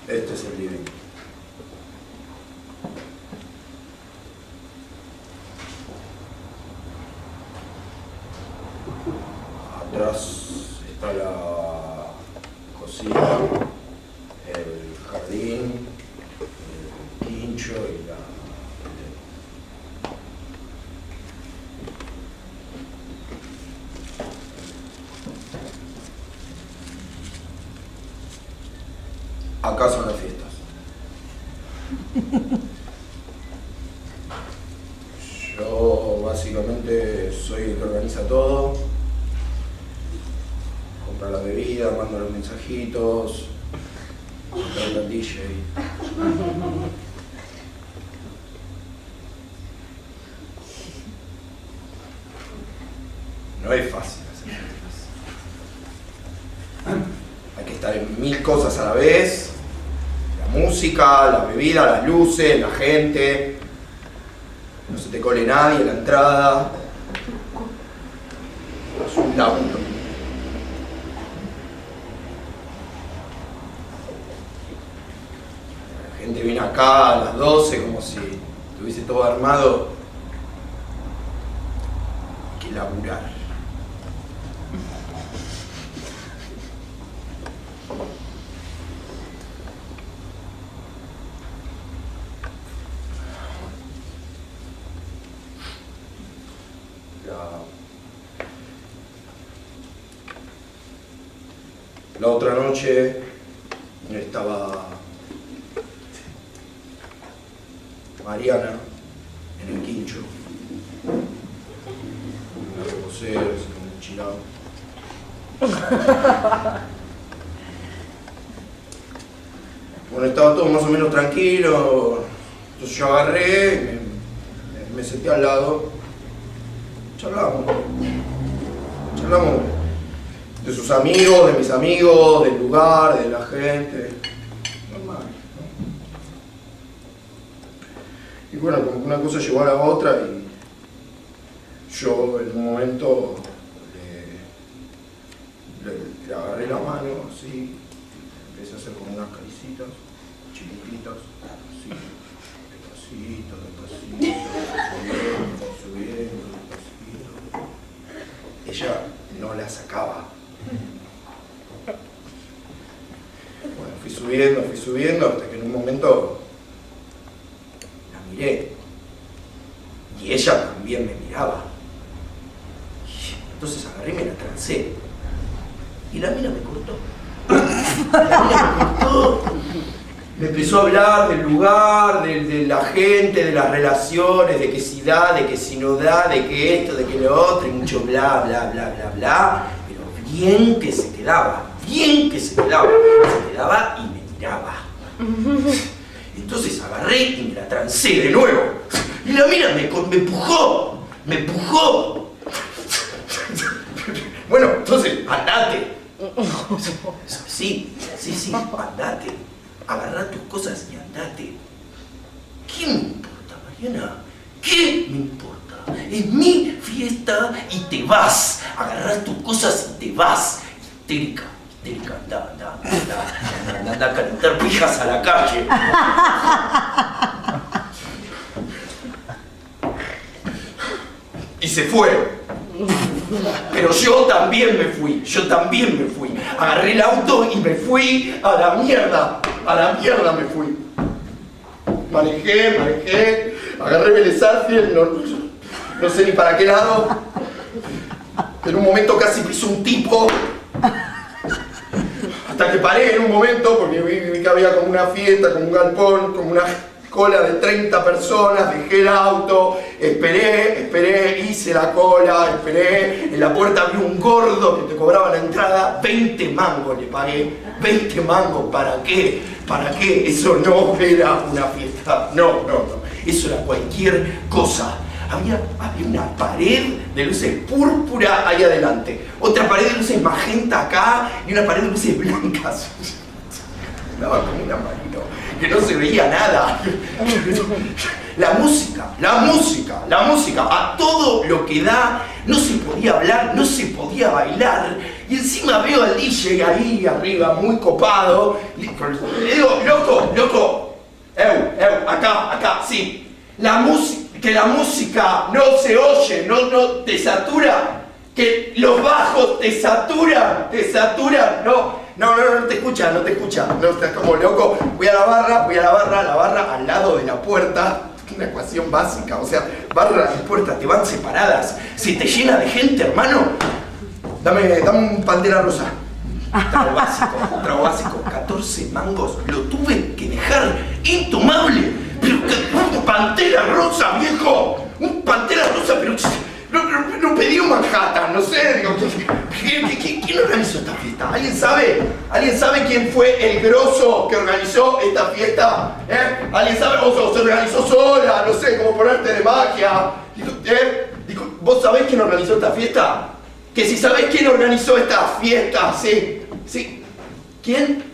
Este es el living. Atrás está la cocina, el jardín, el quincho y la... Acá son las fiestas. Yo básicamente soy el que organiza todo. Compra la bebida, mando los mensajitos, traigo al DJ. No es fácil hacer fiestas. Hay que estar en 1000 cosas a la vez. La música, la bebida, las luces, la gente. No se te cole nadie en la entrada. Es un laburo. La gente viene acá a las 12 como si estuviese todo armado. Hay que laburar. La otra noche estaba Mariana en el quincho, una reposera, un chilado. Bueno, estaba todo más o menos tranquilo, entonces yo agarré, me senté al lado, charlamos de sus amigos, de mis amigos, del lugar, de la gente, normal, ¿no? Y bueno, como que una cosa llevó a la otra y yo en un momento le agarré la mano así, empecé a hacer como unas caricitas, chiquititas, así, despacito, subiendo, despacito. Ella no la sacaba. Bueno, fui subiendo hasta que en un momento la miré y ella también me miraba. Entonces agarré y me la trancé y la mina me cortó. Me empezó a hablar del lugar, de la gente, de las relaciones, de que si da, de que si no da, de que esto, de que lo otro, y mucho bla, bla, bla, bla, bla. Pero bien que se quedaba, y me miraba. Entonces agarré y me la trancé de nuevo. Y la mina me empujó. Bueno, entonces, andate. Sí, andate. Agarrá tus cosas y andate. ¿Qué me importa, Mariana? ¿Qué me importa? Es mi fiesta y te vas. Agarrás tus cosas y te vas. Histérica, anda a calentar pijas a la calle. Y se fue. Pero yo también me fui. Agarré el auto y me fui a la mierda me fui. Manejé, agarré Vélez Sarsfield, no sé ni para qué lado. En un momento casi piso un tipo. Hasta que paré en un momento porque vi que había como una fiesta, como un galpón, como una cola de 30 personas, dejé el auto, esperé, hice la cola, en la puerta vi un gordo que te cobraba la entrada, 20 mangos le pagué, 20 mangos, ¿para qué? Eso no era una fiesta, no, eso era cualquier cosa. Había una pared de luces púrpura ahí adelante, otra pared de luces magenta acá y una pared de luces blancas. Andaba como un amarillo, que no se veía nada. La música, a todo lo que da, no se podía hablar, no se podía bailar. Y encima veo al DJ ahí arriba, muy copado. Le digo, loco, acá, sí. Que la música no se oye, no te satura. Que los bajos te saturan, no te escucha. No, estás como loco. Voy a la barra al lado de la puerta. Una ecuación básica, o sea, barra y puerta te van separadas. Si te llena de gente, hermano, dame un Pantera Rosa. Trago básico, 14 mangos, lo tuve que dejar intomable. Pero Pantera Rosa, viejo, un Pantera Rosa, pero no pedí un Manhattan, no sé, digo, ¿quién organizó esta fiesta? ¿Alguien sabe? ¿Alguien sabe quién fue el grosso que organizó esta fiesta? ¿Alguien sabe? O se organizó sola, no sé, cómo ponerte de magia. Digo, ¿vos sabés quién organizó esta fiesta? Que si sabés quién organizó esta fiesta, sí. ¿Quién?